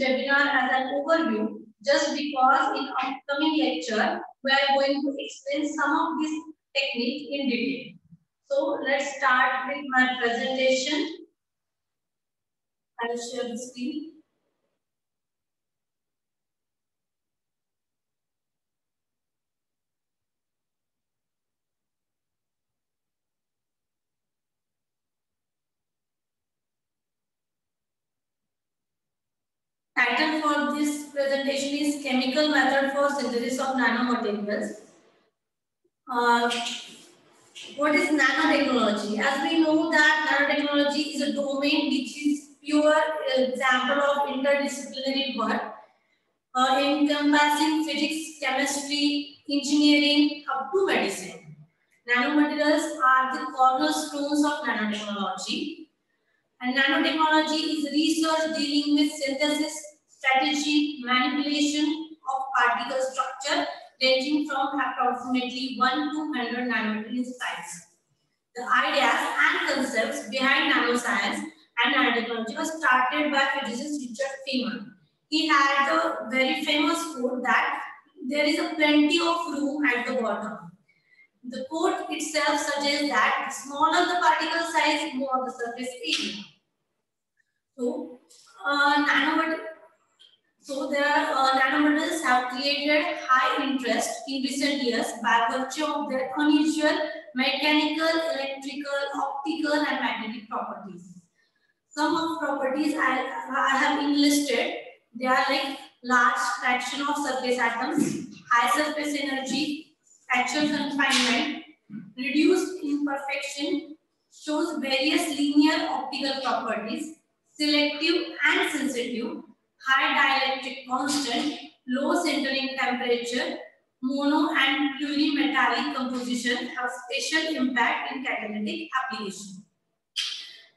webinar as an overview just because in upcoming lecture we are going to explain some of this technique in detail. So let's start with my presentation. I will share the screen. Title for this presentation is Chemical Method for Synthesis of Nanomaterials. What is nanotechnology? As we know that nanotechnology is a domain which is pure example of interdisciplinary work encompassing physics, chemistry, engineering up to medicine. Nanomaterials are the cornerstones of nanotechnology. And nanotechnology is research dealing with synthesis, strategy, manipulation of particle structure ranging from approximately 1 to 100 nanometer in size. The ideas and concepts behind nanoscience and nanotechnology was started by physicist Richard Feynman. He had the very famous quote that there is a plenty of room at the bottom. The quote itself suggests that the smaller the particle size, more the surface area. So, nanomaterials have created high interest in recent years by virtue of their unusual mechanical, electrical, optical, and magnetic properties. Some of properties I have enlisted. They are like large fraction of surface atoms, high surface energy, actual confinement, reduced imperfection, shows various linear optical properties, selective and sensitive, high dielectric constant, low centering temperature, mono and plurimetallic composition have special impact in catalytic application.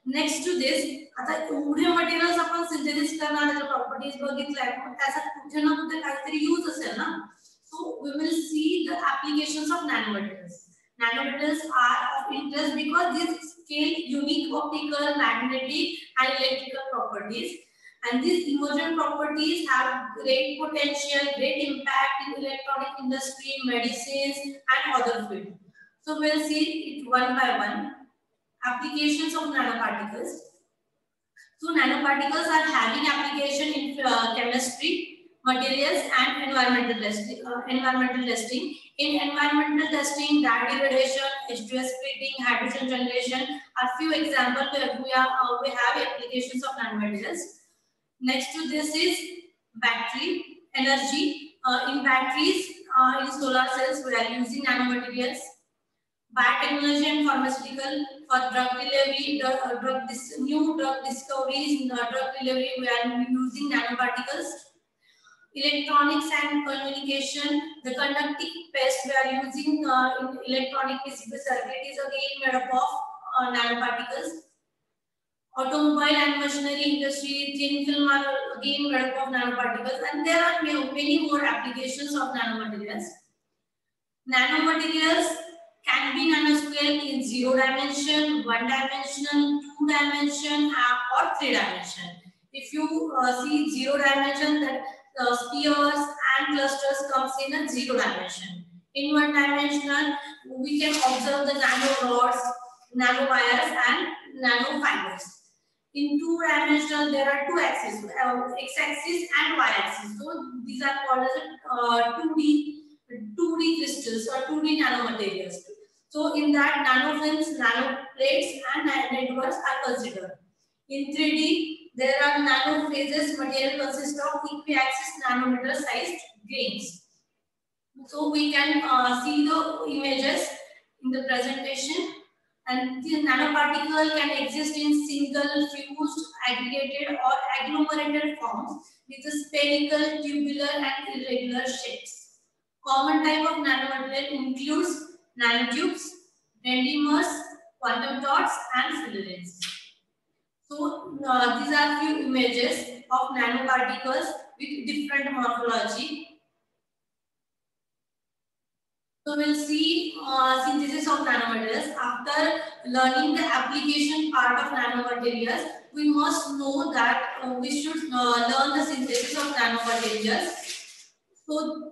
Next to this, आता एवढे materials आपण synthesis करणार त्याच्या properties बघितल्या पण त्याचा कुठे ना कुठे काहीतरी यूज असेल ना. So we will see the applications of nanomaterials. Nanomaterials are of interest because these scale unique optical, magnetic, and electrical properties. And these emergent properties have great potential, great impact in electronic industry, medicines, and other fields. So we'll see it one by one. Applications of nanoparticles. So nanoparticles are having application in chemistry, materials, and environmental testing. In environmental testing, dye degradation, H2S splitting, hydrogen generation are few examples where we have applications of nanomaterials. Next to this is battery energy. In batteries, in solar cells, we are using nanomaterials. Biotechnology and pharmaceutical for drug delivery, new drug discoveries in drug delivery, we are using nanoparticles. Electronics and communication, the conducting paste we are using in electronic circuit is again made up of nanoparticles. Automobile and machinery industry, thin film are again made up of nanoparticles, and there are many more applications of nanomaterials. Nanomaterials can be nanoscale in 0 dimension, 1 dimension, 2 dimension, or 3 dimension. If you see 0 dimension, that spheres and clusters comes in a 0 dimension. In 1 dimensional, we can observe the nanorods, nanowires, and nanofibers. In 2 dimensional, there are 2 axes, x-axis and y-axis. So these are called as 2D crystals or 2D nanomaterials. So in that, nanofilms, nanoplates, and nanotubes are considered. In 3D, there are nanophases. Material consists of equiaxis nanometer sized grains. So we can see the images in the presentation. And the nanoparticle can exist in single, fused, aggregated, or agglomerated forms with a spherical, tubular, and irregular shapes. Common type of nanomaterial includes nanotubes, dendrimers, quantum dots, and filaments. So these are few images of nanoparticles with different morphology. So we'll see synthesis of nanomaterials. After learning the application part of nanomaterials, we must know that we should learn the synthesis synthesis of nanomaterials. So,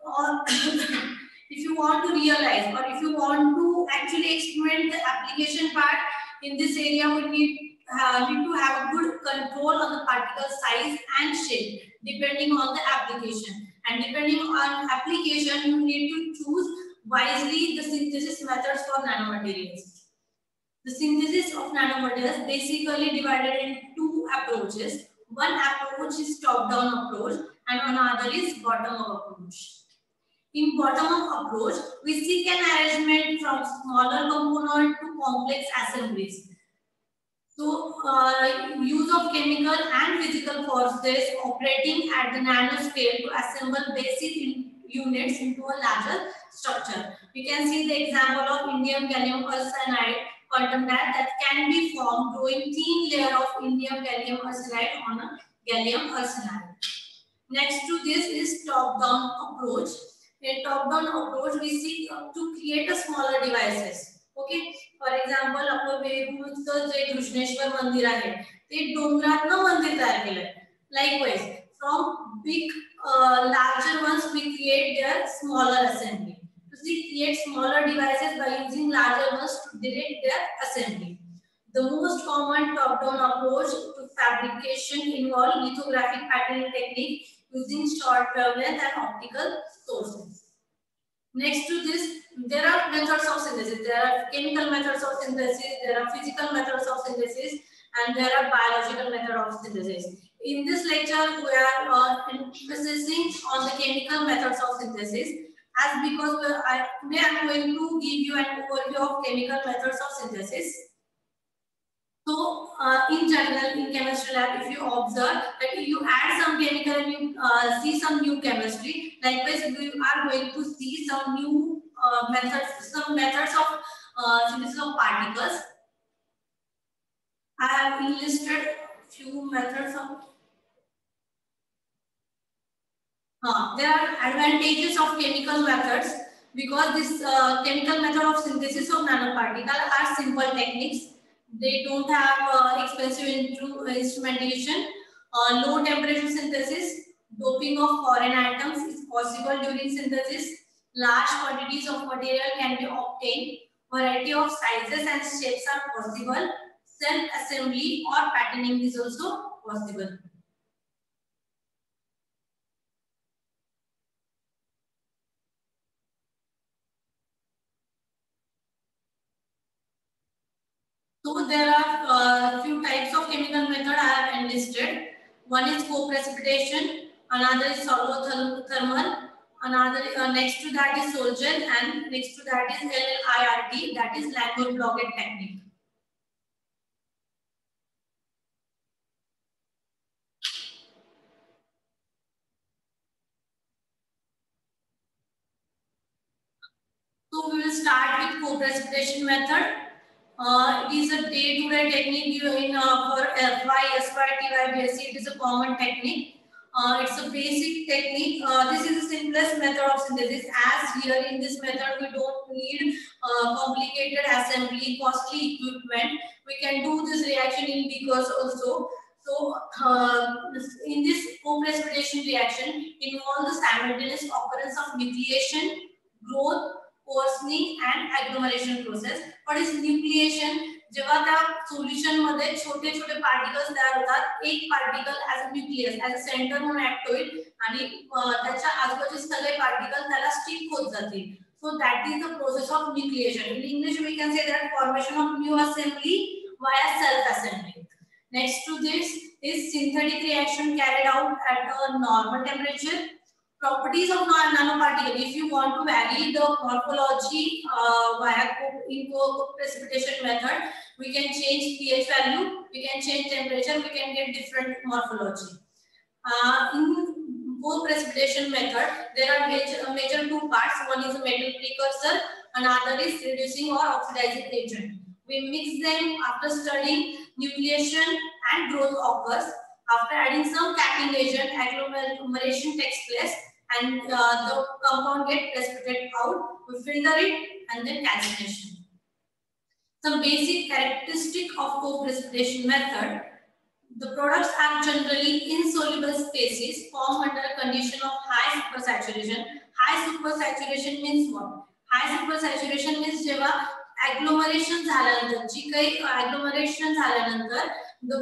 if you want to realize or if you want to actually experiment the application part in this area, we need to have a good control on the particle size and shape depending on the application. And depending on application, you need to choose wisely the synthesis methods for nanomaterials. The synthesis of nanomaterials basically divided in two approaches. One approach is top-down approach and another is bottom-up approach. In bottom-up approach, we seek an arrangement from smaller component to complex assemblies. So, use of chemical and physical forces operating at the nanoscale to assemble basic units into a larger structure. We can see the example of indium gallium arsenide quantum that can be formed growing thin layer of indium gallium arsenide on a gallium arsenide. Next to this is top-down approach. In top-down approach, we seek to create a smaller devices. Okay, for example, आपलं वेरूळचं जे कृष्णेश्वर मंदिर आहे ते डोंगरातनं मंदिर तयार केलंय. Likewise, from big larger ones we create their smaller assembly. To create smaller devices by using larger ones to direct their assembly. The most common top-down approach to fabrication involves lithographic patterning technique using short wavelength and optical sources. Next to this, there are methods of synthesis. There are chemical methods of synthesis, there are physical methods of synthesis, and there are biological methods of synthesis. In this lecture, we are emphasizing on the chemical methods of synthesis, as because today I am going to give you an overview of chemical methods of synthesis. So, in general, in chemistry lab, if you observe that you add some chemical and you see some new chemistry, likewise, we are going to see some new methods of synthesis of particles. I have enlisted few methods of. There are advantages of chemical methods because this chemical method of synthesis of nanoparticles are simple techniques. They don't have expensive instrumentation. Low temperature synthesis, doping of foreign atoms is possible during synthesis. Large quantities of material can be obtained. Variety of sizes and shapes are possible. Self-assembly or patterning is also possible. So there are few types of chemical method I have enlisted. One is co-precipitation, another is solvothermal, another next to that is Solgen, and next to that is LLIRT, that is Langmuir-Blockett technique. So we will start with co-precipitation method. It is a day-to-day technique for FY, SY, TY, BSc. It is a common technique. It's a basic technique. This is the simplest method of synthesis. As here in this method, we don't need complicated assembly, costly equipment. We can do this reaction in beakers also. So, in this co-precipitation reaction, involves the simultaneous occurrence of nucleation, growth, coarsening and agglomeration process. What is nucleation? जेव्हा त्या solution मध्ये छोटे छोटे particles तयार होतात, एक particle as a nucleus as a centre म्हणून act होईल आणि त्याच्या आजूबाजूचे सगळे पार्टिकल त्याला स्टिक होत जातील. So that is the process of nucleation. In English we can say that formation of new assembly via self assembly. Next to this is synthetic reaction carried out at a normal temperature. Properties of nanoparticle. If you want to vary the morphology via co-precipitation method, we can change pH value, we can change temperature, we can get different morphology. In co-precipitation method, there are major two parts. One is a metal precursor, another is reducing or oxidizing agent. We mix them after studying nucleation and growth occurs. After adding some capping agent, agglomeration takes place and the compound gets precipitated out. We filter it and then calcination. Some basic characteristic of co-precipitation method. The products are generally insoluble species formed under a condition of high supersaturation. High supersaturation means what? High supersaturation means जेव्हा agglomeration झाल्यानंतर जी काही agglomeration झाल्यानंतर the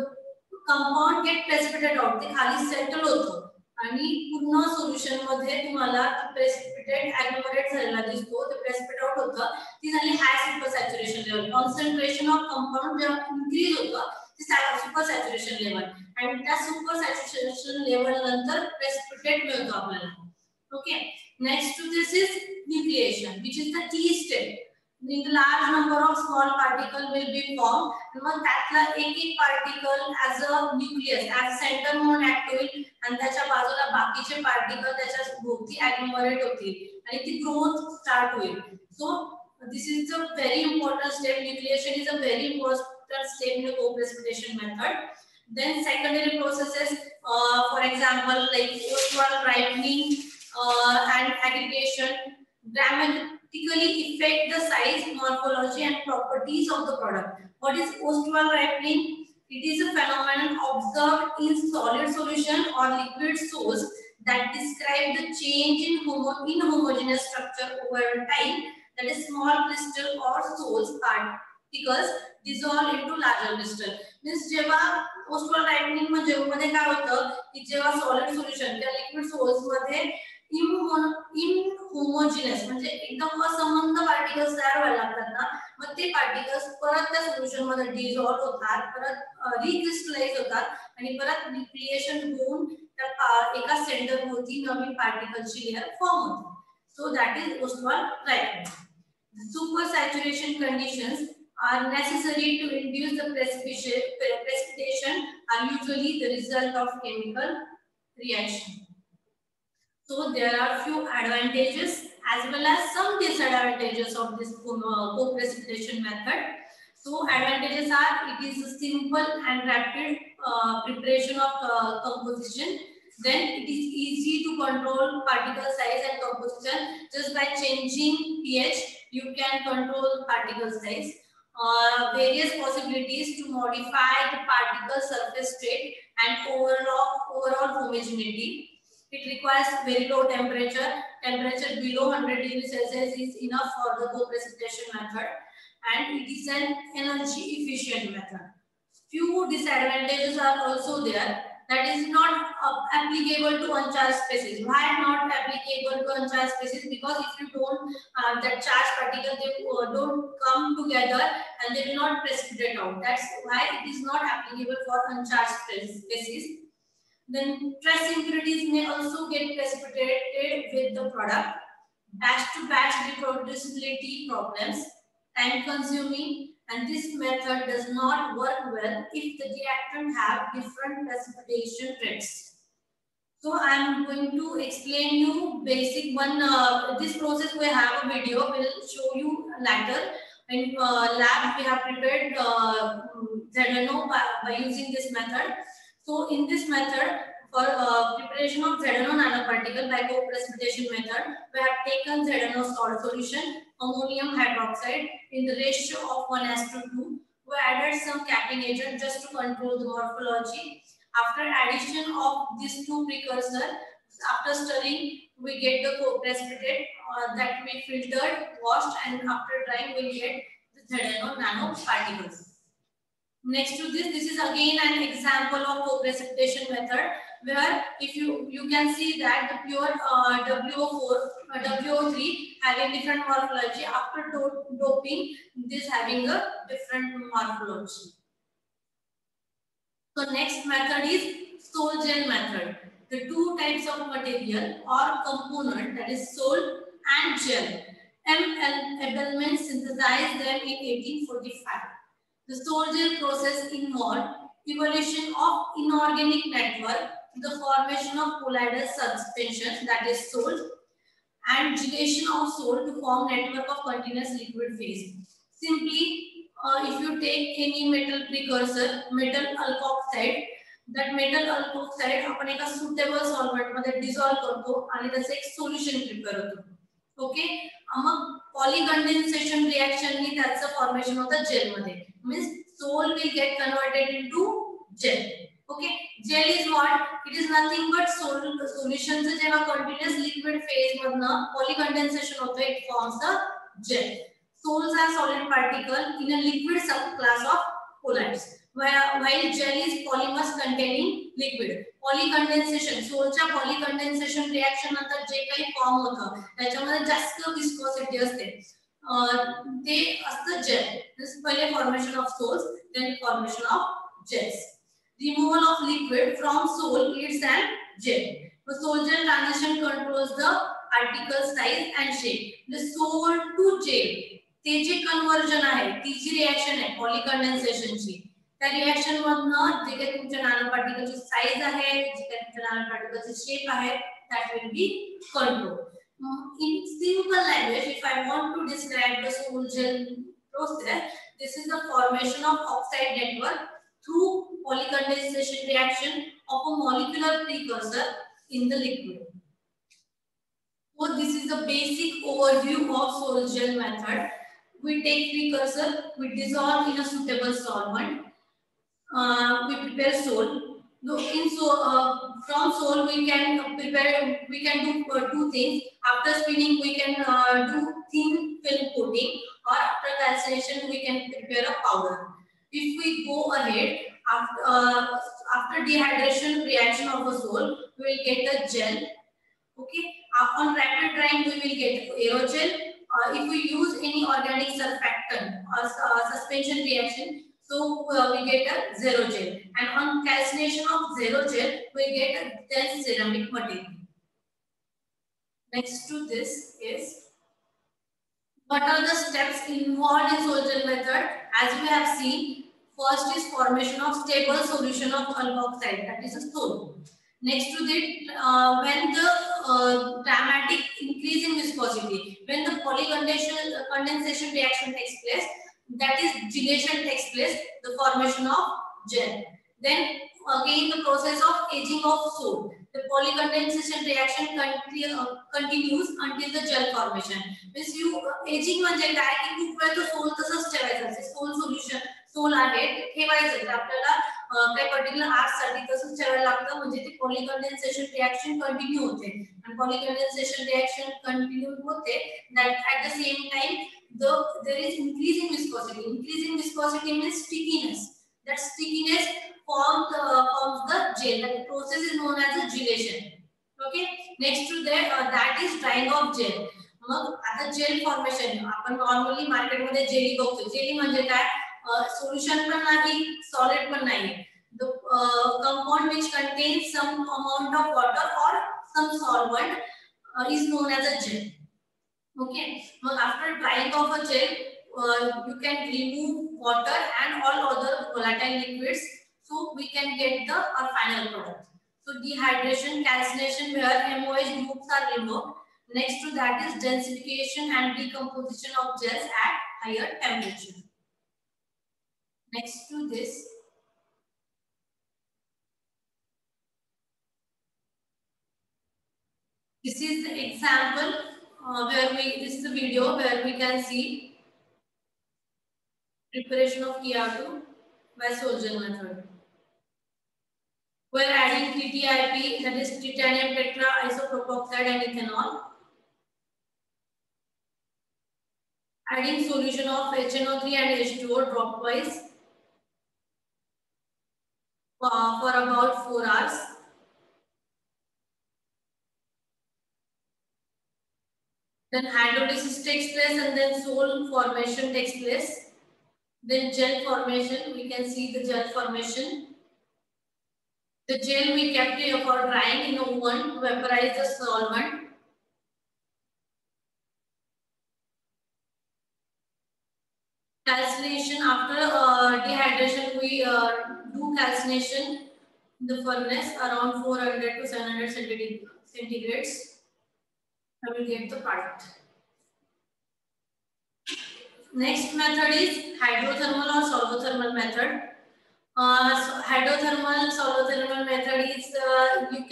compound get precipitated out, ते खाली settle होतं आणि पूर्ण solution मध्ये तुम्हाला precipitate agglomerate झालेला दिसतो, ते precipitate out होतं, ती झाली high supersaturation level. Concentration of compound जेव्हा increase होतं सुपर सॅच्युरेशन लेवल आणि त्या सुपर सॅच्युरेशन लेवल नंतर प्रेसिपिटेट मिळतो आपल्याला. Okay, next to this is nucleation which is the key step. In the large number of small particle will be formed and मग त्यातला एक एक particle as a nucleus as center म्हणून act होईल आणि त्याच्या बाजूला बाकीचे पार्टिकल त्याच्या भोवती ऍग्लोमरेट होतील आणि ती ग्रोथ स्टार्ट होईल. सो this is a very important step. Nucleation is a very important step in the co-precipitation method. Then secondary processes, for example, like post-wall ripening and aggregation, dramatically affect the size, morphology, and properties of the product. What is post-wall ripening? It is a phenomenon observed in solid solution or liquid source that describe the change in inhomogeneous structure over time. That is small crystal or source particles dissolve into larger crystal. Means जेव्हा post wall ripening मध्ये काय होतं की जेव्हा solid solution किंवा liquid source मध्ये inhomogeneous म्हणजे एकदम असंबंध पार्टिकल्स तयार व्हायला लागतात ना, मग ते पार्टिकल्स परत त्या सोल्युशन मध्ये डिसॉल्व होतात, परत रिक्रिस्टलाइज होतात आणि परत न्यूक्लिएशन होऊन त्या एका सेंटर भोवती नवीन पार्टिकलची लेयर फॉर्म होते. So that is post-wall ripening. Supersaturation conditions are necessary to induce the precipitation are usually the result of chemical reaction. So there are few advantages as well as some disadvantages of this co-precipitation method. So advantages are it is a simple and rapid preparation of composition. Then it is easy to control particle size and composition. Just by changing pH, you can control particle size. Various possibilities to modify the particle surface state and overall homogeneity. It requires very low temperature. Temperature below 100 degrees Celsius is enough for the co-precipitation method, and it is an energy efficient method. Few disadvantages are also there. That is not applicable to uncharged species. Why not applicable to uncharged species? Because if you don't that charged particle, they don't come together and they will not precipitate out. That's why it is not applicable for uncharged species. Then trace impurities may also get precipitated with the product. Batch-to-batch reproducibility problems, time consuming, and this method does not work well if the reactant have different precipitation rates. So I am going to explain you basic one. This process we have a video. Will show you later. In lab we have prepared ZNO by using this method. So in this method, for preparation of ZNO nanoparticle by co-precipitation method, we have taken ZNO salt solution, ammonium hydroxide in the ratio of 1:2. We added some capping agent just to control the morphology. After addition of these two precursors, after stirring, we get the co-precipitate that we filtered, washed, and after drying, we get the ZNO nanoparticles. Next to this is again an example of co-precipitation method, where if you can see that the pure WO3 having different morphology. After doping, this having a different morphology. So next method is sol gel method. The two types of material or component, that is sol and gel. M. Abelman synthesized them in 1845. The sol gel process involved evolution of inorganic network to the formation of colloidal suspensions, that is sol, and gelation of sol to form network of continuous liquid phase. Simply, if you take any metal precursor, metal alkoxide, that metal alkoxide आपण एका suitable solvent मध्ये dissolve करतो आणि त्याचे एक solution prepare होतो. Okay, मग पॉलीकंडेन्सेशन reaction नी त्याचं formation होतं जेल मध्ये. Means sol will get converted into gel. Okay, gel is what? It is nothing but solution से जेव्हा continuous liquid phase मधनं polycondensation होतं, it forms the gel. Sols are solid particle in a liquid subclass of colloids. While gel is polymers containing liquid. Polycondensation, सोलच्या polycondensation reaction नंतर जे काही form होतं त्याच्यामध्ये जास्त viscosity असते. ते असतं gel. This is पहिले formation of sols, then formation of gels. Removal of liquid from sol leads an gel. The sol gel transition controls the particle size and shape. The sol to gel, ते जे conversion आहे, ती जी reaction आहे polycondensation ची, त्या reaction मधनं जे काही तुमच्या nano particle ची size आहे, जे काही तुमच्या nano particle ची shape आहे, that will be controlled. In simple language, if I want to describe the sol gel process, this is the formation of oxide network through polycondensation reaction of a molecular precursor in the liquid. So this is the basic overview of sol gel method. We take precursor, we dissolve in a suitable solvent, we prepare sol. From sol we can prepare, we can do two things. After spinning we can do thin film coating, or after calcination we can prepare a powder. If we go ahead, after dehydration reaction of a sol, we will get a gel. Okay. On rapid drying, we will get aerogel. If we use any organic surfactant or suspension reaction, so we get a zero gel. And on calcination of zero gel, we get a dense ceramic material. Next to this is, what are the steps involved in sol gel method? As we have seen, first is formation of stable solution of alkoxide, that is a sol. Next to that, when the dramatic increase in viscosity, when the polycondensation reaction takes place, that is gelation takes place, the formation of gel. Then again the process of aging of sol. The polycondensation reaction continues until the gel formation. Means you aging म्हणजे काय की खूप वेळ तो sol तसंच ठेवायचं असते. sol solution sol आहे ते ठेवायचं आपल्याला काही पर्टिक्युलर आर्ट साठी तसंच ठेवायला लागतं म्हणजे ती polycondensation reaction कंटिन्यू होते. आणि polycondensation reaction कंटिन्यू होते, that at the same time there is increasing viscosity. Increasing viscosity means stickiness. That stickiness forms the gel. That process is known as a gelation. Okay. Next to that is drying of gel. मग आता jail formation आपण normally market मध्ये jelly बघतो. Jelly म्हणजे काय? Solution पण नाही, solid पण नाही. The compound which contains some amount of water or some solvent is known as a gel. Okay. Well, after drying of a gel, you can remove water and all other volatile liquids, so we can get the final product. So dehydration, calcination, where MOH groups are removed. Next to that is densification and decomposition of gels at higher temperature. Next to this, this is the example this is the video where we can see preparation of TR2 by sol gel method. We are adding TTIP, that is titanium tetra isopropoxide and ethanol. Adding solution of HNO3 and H2O dropwise for about 4 hours. Then hydrolysis takes place and then sol formation takes place. Then gel formation, we can see the gel formation. The gel we kept it for drying in a oven to vaporize the solvent. Calcination, after dehydration, we do calcination in the furnace around 400 to 700 centigrades. I will get the product. Next method is hydrothermal or solvothermal method. Hydrothermal solvothermal method is you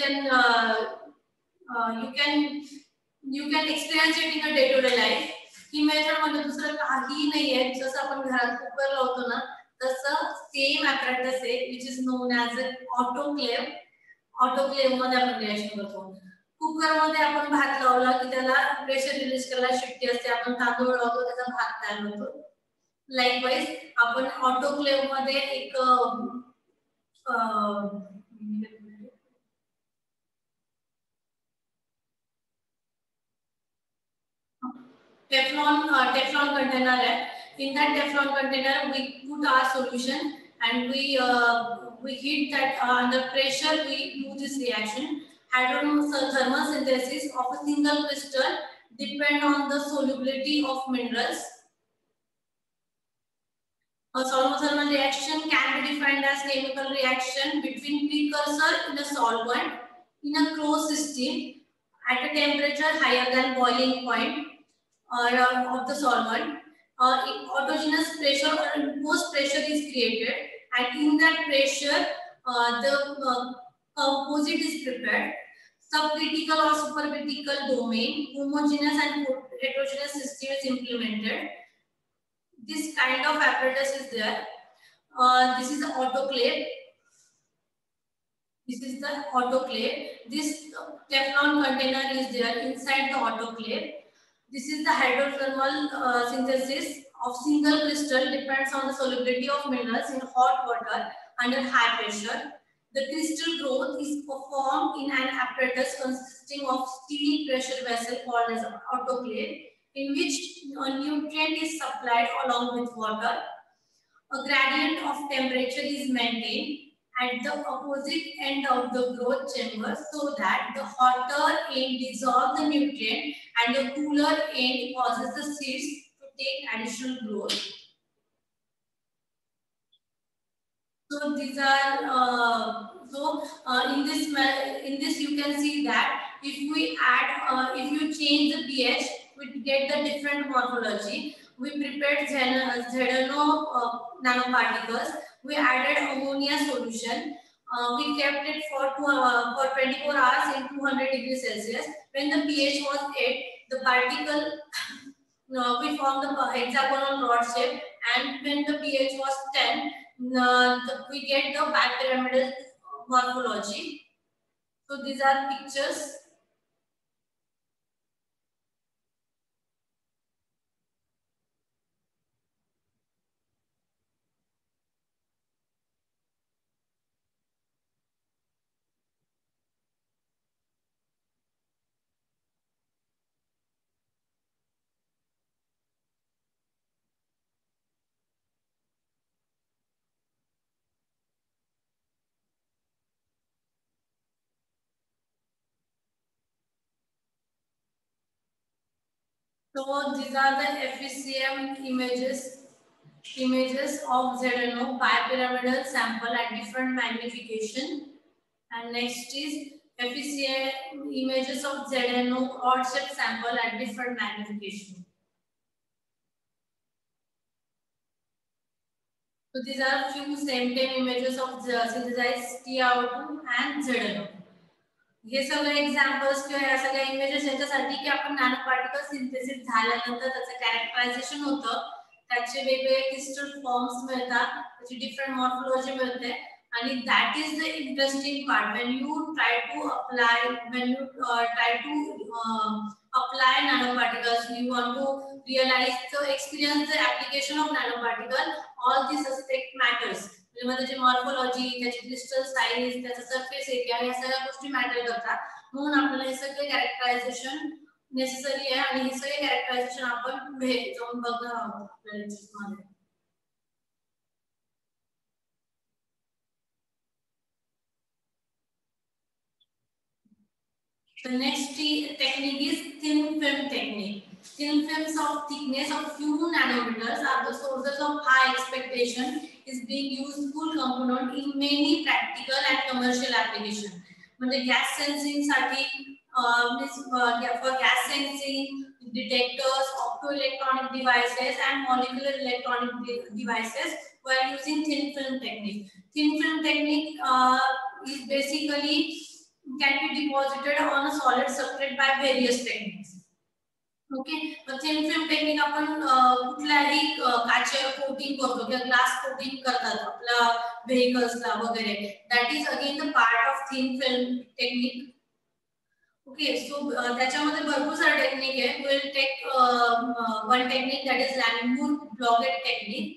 can experience it in a day-to-day life. He method मध्ये दुसरं काही नाहीये. जसं आपण घरात cooker लावतो ना तसं सेम apparatus आहे which is known as an autoclave. Autoclave मध्ये आपण रिएक्शन करतो. कुकर मध्ये आपण भात लावला की त्याला प्रेशर रिलीज करायला शिट्टी असते, आपण तांदूळ लावतो त्याचा भात तयार होतो. लाइकवाइज आपण ऑटोक्लेव मध्ये एक Teflon container hai. In that Teflon container we put our solution and we heat that under pressure we do this reaction. Hydrothermal synthesis of a single crystal depend on the solubility of minerals. A solvothermal reaction can be defined as chemical reaction between precursor in a solvent in a closed system at a temperature higher than boiling point of the solvent. Autogenous pressure or imposed pressure is created, and in that pressure the composite is prepared. Subcritical or supercritical domain, homogeneous and heterogeneous system is implemented. This kind of apparatus is there. This is the autoclave. This is the autoclave. This Teflon container is there inside the autoclave. This is the hydrothermal synthesis of single crystal depends on the solubility of minerals in hot water under high pressure. The crystal growth is performed in an apparatus consisting of steel pressure vessel called as autoclave, in which a nutrient is supplied along with water. A gradient of temperature is maintained at the opposite end of the growth chamber so that the hotter end dissolves the nutrient and the cooler end causes the seeds to take additional growth. So these are in this you can see that if we add if you change the pH, we get the different morphology. We prepared ZNO nanoparticles. We added ammonia solution. We kept it for 24 hours in 200 degrees Celsius. When the pH was 8, the particle we formed the hexagonal rod shape, and when the pH was 10, we get the bipyramidal morphology. So these are pictures. So these are the FECM images of ZNO bipyramidal sample at different magnification. And next is FECM images of ZNO rod-shaped sample at different magnification. So these are few same-time images of the synthesized TiO2 and ZNO. हे सगळे examples किंवा या सगळ्या images याच्यासाठी की आपण nano particle synthesis झाल्यानंतर त्याचं characterisation होतं, त्याचे वेगवेगळे क्रिस्टल फॉर्म्स मिळतात, त्याची डिफरंट मॉर्फोलॉजी मिळते, आणि that is the interesting part when you try to apply nanoparticles, you want to realize the experience the application of nanoparticle, all these aspect matters. म्हणजे त्याची मॉर्फोलॉजी, त्याची क्रिस्टल साइज, त्याचा surface area, या सगळ्या गोष्टी matter करतात. म्हणून आपल्याला हे सगळे कॅरेक्टरायझेशन नेसेसरी आहे, आणि हे सगळे कॅरेक्टरायझेशन आपण पुढे जाऊन बघणार आहोत आपल्या लेक्चर्समध्ये. The next technique is thin film technique. Thin films of thickness of few nanometers are the sources of high expectation, is being used full component in many practical and commercial application. म्हणजे gas sensing साठी for gas sensing, detectors, optoelectronic devices and molecular electronic devices, we are using thin film technique. Thin film technique is basically can be deposited on a solid substrate by various techniques. Okay, तर thin film technique आपण कुठल्याही काचेवर coating करतो किंवा glass coating करतात आपल्या व्हेकल्सला वगैरे, that is again the part of thin film technique. Okay, so त्याच्यामध्ये भरपूर सारे टेक्निक आहे. Will take one technique that is Langmuir Blodgett technique,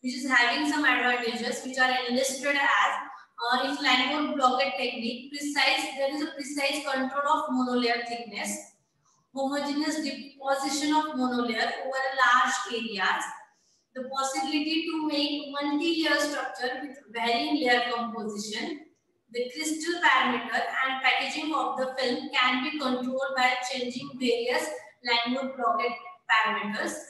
which is having some advantages which are enlisted as in Langmuir blockade technique. There is a precise control of monolayer thickness, homogeneous deposition of monolayer over large areas, the possibility to make multi-layer structure with varying layer composition. The crystal parameter and packaging of the film can be controlled by changing various Langmuir blockade parameters.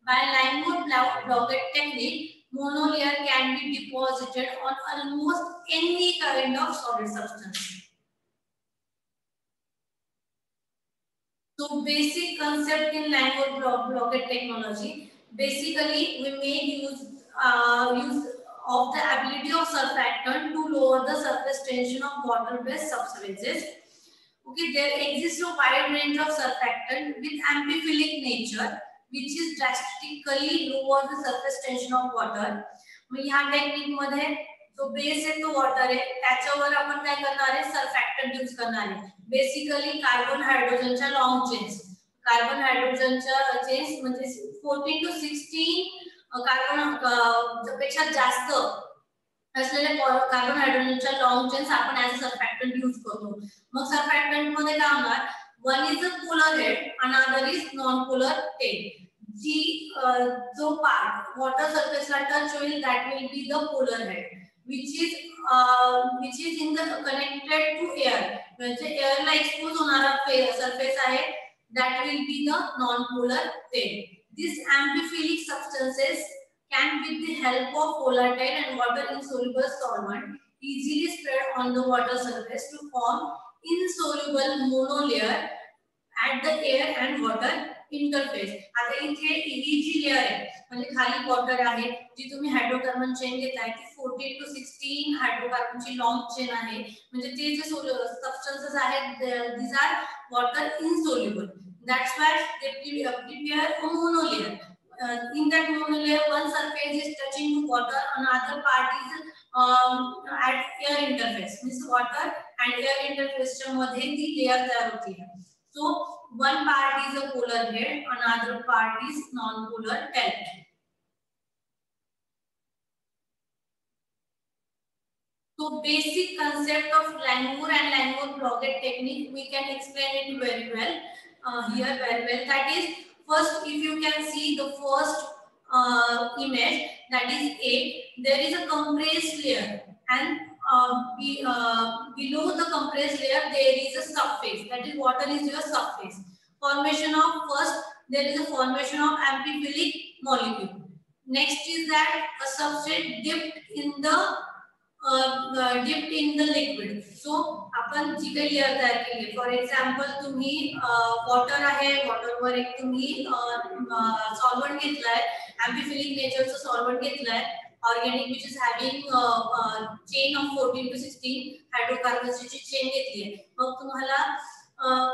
By Langmuir blockade technique, monolayer can be deposited on almost any kind of solid substance. So basic concept in Langmuir blockade technology, basically we make use of the ability of surfactant to lower the surface tension of water-based substances. Okay, there exists a wide range of surfactant with amphiphilic nature, which is drastically lower the surface tension of water. मग ह्या technique मध्ये जो base आहे तो water आहे, त्याच्यावर आपण काय करणार आहे, सरफॅक्टंट यूज करणार आहे. बेसिकली कार्बन हायड्रोजनच्या लॉंग चेन्स, कार्बन हायड्रोजनच्या चेन्स म्हणजे 14 to 16 कार्बन पेक्षा जास्त असलेले कार्बन हायड्रोजनच्या लॉंग चेन्स आपण ऍज अ सरफॅक्टंट यूज करतो. मग सरफॅक्टंट मध्ये काय होणार, one is a polar head, another is non polar tail. जी जो पार्ट वॉटर सरफेसला टच होईल that will be the polar head, which is in the connected to air, म्हणजे एअरला एक्सपोज होणारा सरफेस आहे, that will be the non-polar tail. These amphiphilic substances can, with the help of volatile and water-insoluble solvent, easily spread on the water surface to form insoluble monolayer at the air and water interface. आता इथे ही जी layer आहे म्हणजे खाली water आहे, जी तुम्ही hydrocarbon chain घेताय ती 14 to 16 हायड्रोकार्बनची long chain आहे. म्हणजे ते जे सबस्टन्सेस आहेत these are water insoluble. That's why they prepare a monolayer. In that monolayer, one surface is touching to water, another part is at air interface. Means water and air interface च्या मध्ये ती layer तयार होती है. So one part is a polar head, another part is non-polar tail. So basic concept of Langmuir and Langmuir blockade technique we can explain it very well here very well. That is, first if you can see the first image, that is A, there is a compressed layer and below the compressed layer there is a subphase, that is water is your subphase. Formation of first, there is a formation of amphiphilic molecule. Next is that a substrate dipped in the liquid. So आपण जी काही layer तयार केली, for example तुम्ही water आहे, वॉटरवर एक तुम्ही solvent घेतलाय, amphiphilic नेचरचं सॉल्व्हंट घेतलाय, organic which is having chain of 14 to 16 हायड्रोकार्बन्सची चेन घेतली आहे. मग तुम्हाला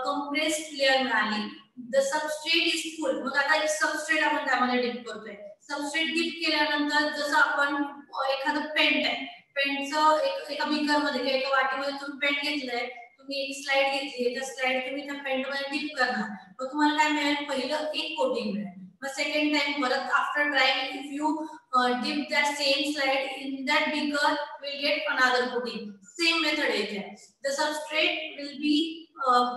कंप्रेस्ड लेयर मिळाली, द सबस्ट्रेट इज फुल. मग आता एक सबस्ट्रेट आपण त्यामध्ये डिप करतोय. सबस्ट्रेट डिप केल्यानंतर जसं आपण एखादं पेंट आहे, पेंटचं एका बीकर मध्ये किंवा एका वाटीमध्ये तुम्ही पेंट घेतलंय, तुम्ही एक स्लाइड घेतली, त्या स्लाइड तुम्ही त्या पेंट मध्ये डिप करणार, मग तुम्हाला काय मिळेल, पहिलं एक कोटिंग मिळेल. मग सेकंड टाइम परत after drying if you dip that same slide in that beaker, will get another coating. Same method is there. The substrate will be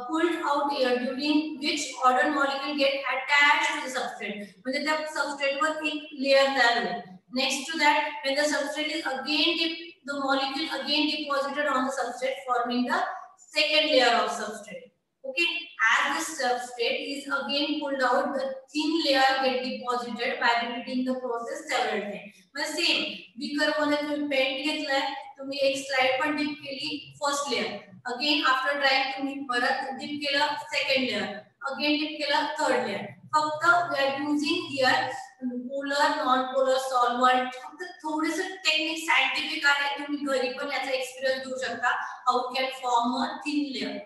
pulled out here, during which other molecule get attached to the substrate. म्हणजे त्या substrate वर एक layer तयार होईल. Next to that, when the substrate is again dipped, the molecule again deposited on the substrate, forming the second layer of substrate. Okay, as the substrate is again pulled out, the thin layer get deposited by repeating the process several times. But same beaker मध्ये तुम्ही paint घेतलाय, तुम्ही एक slide पण dip केली, first layer, again after drying तुम्ही परत dip केलं, सेकंड लेयर, अगेन डिप केलं, थर्ड लेयर. फक्त we are using here polar non polar solvent. फक्त थोडेसे टेक्निक सायंटिफिक आहे, तुम्ही घरी पण याचा एक्सपिरियन्स घेऊ शकता, how can form a thin layer.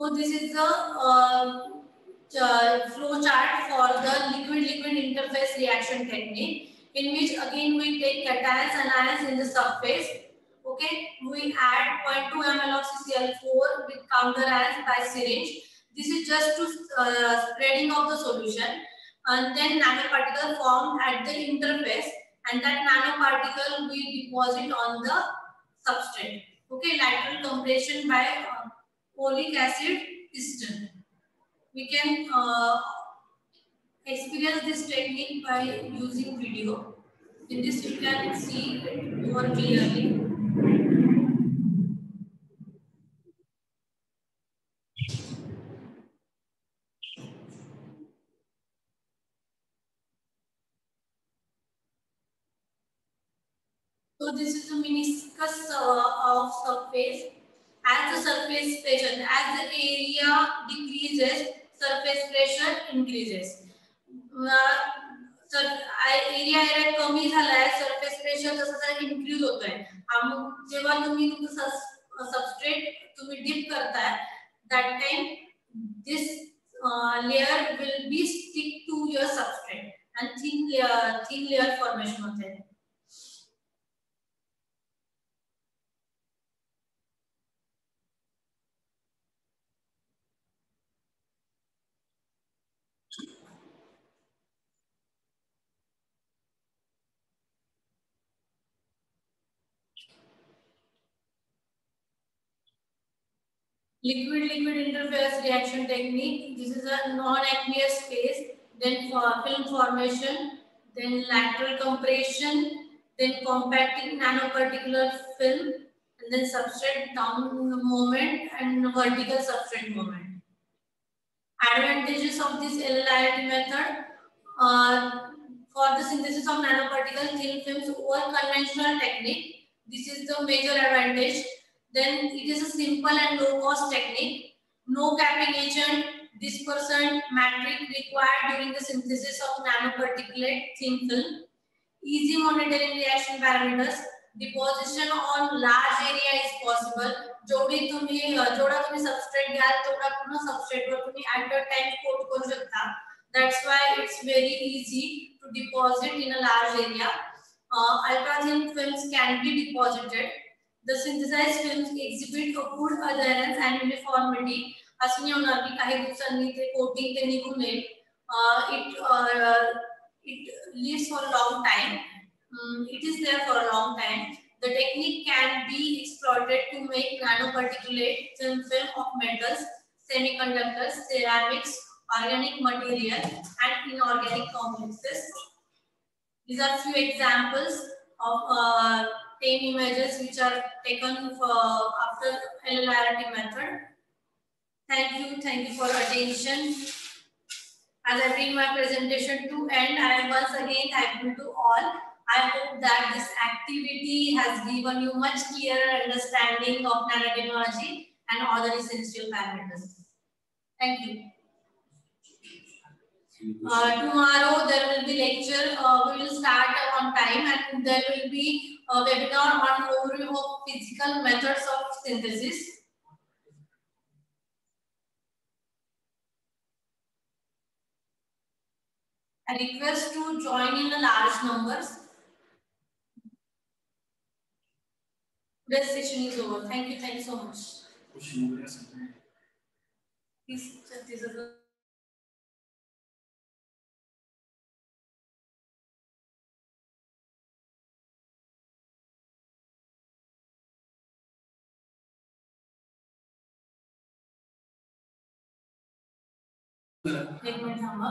So this is the flow chart for the liquid-liquid interface reaction technique, in which again we take cations and anions in the surface. Okay, we add 0.2 ml of CCl4 with counter ions by syringe. This is just to spreading of the solution, and then nanoparticle formed at the interface, and that nanoparticle we deposit on the substrate. Okay, lateral compression by folic acid piston. We can experience this technique by using video. In this you can see it more clearly. So this is the meniscus of surface. As the surface pressure, as the area decreases, surface pressure increases. Area कमी झालाय, surface pressure जसं increase होतोय. जेव्हा तुम्ही substrate तुम्ही dip करताय, that time this layer will be stick to your substrate and thin layer formation होते. Liquid-liquid interface reaction technique. This is a non-aqueous phase, then film formation, then lateral compression, then compacting nanoparticular film, and then substrate down movement and vertical substrate movement. Advantages of this LLIT method for the synthesis of nanoparticle thin films over conventional technique. This is the major advantage. Then it is a simple and low cost technique. No capping agent, dispersant matrix required during the synthesis of nanoparticulate thin film. Easy monitoring reaction parameters. Deposition on large area is possible. जेवढा तुम्ही substrate घ्याल तेवढा पूर्ण substrate वर तुम्ही at a time coat करू शकता. That's why it's very easy to deposit in a large area. Ultra thin films can be deposited. The synthesized films exhibit a good adherence and uniformity. असं नाही होणार की काही दिवसांनी ते coating ते निघून येईल. It lives for a long time. It is there for a long time. The technique can be exploited to make nanoparticulate thin film of metals, semiconductors, ceramics, organic material, and inorganic complexes. These are few examples of TAME images which are taken after LLIRT method. Thank you for attention. As I bring my presentation to end, I am once again thankful to all. I hope that this activity has given you much clearer understanding of nanotechnology and other essential parameters. Thank you. Tomorrow there will be lecture. We will start on time, and there will be a webinar on overview of physical methods of synthesis. I request to join in a large numbers. Today's session is over. Thank you so much. Please, एक minute थांबा.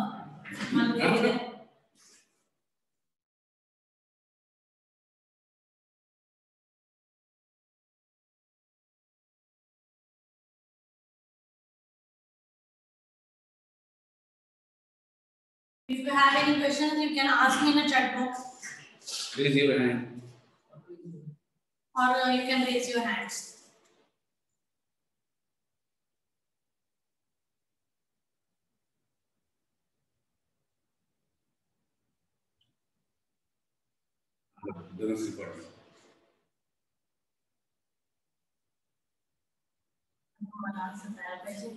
If you have any questions, you can ask me in the chat box. Raise your hand. Or you can raise your hands. सताया पाहिजे.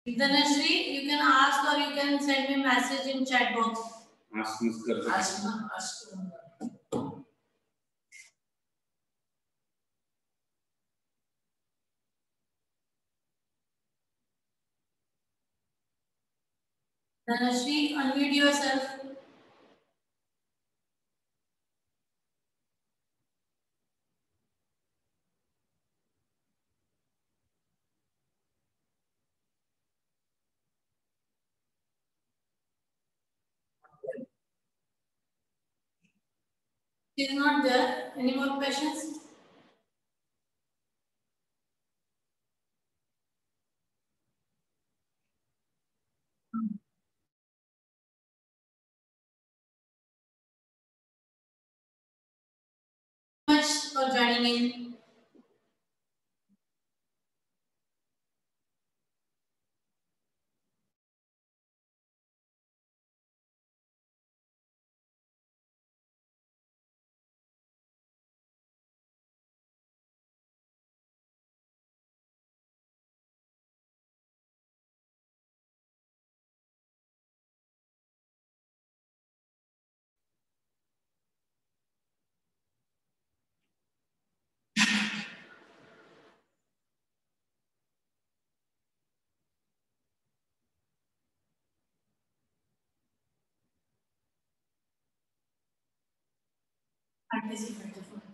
Dhanashri, you can ask or you can send me message in chat box. Ask miss कर सकते. Ask. Dhanashri, unmute yourself. Is not there. Any more questions? Much for joining in. Participate.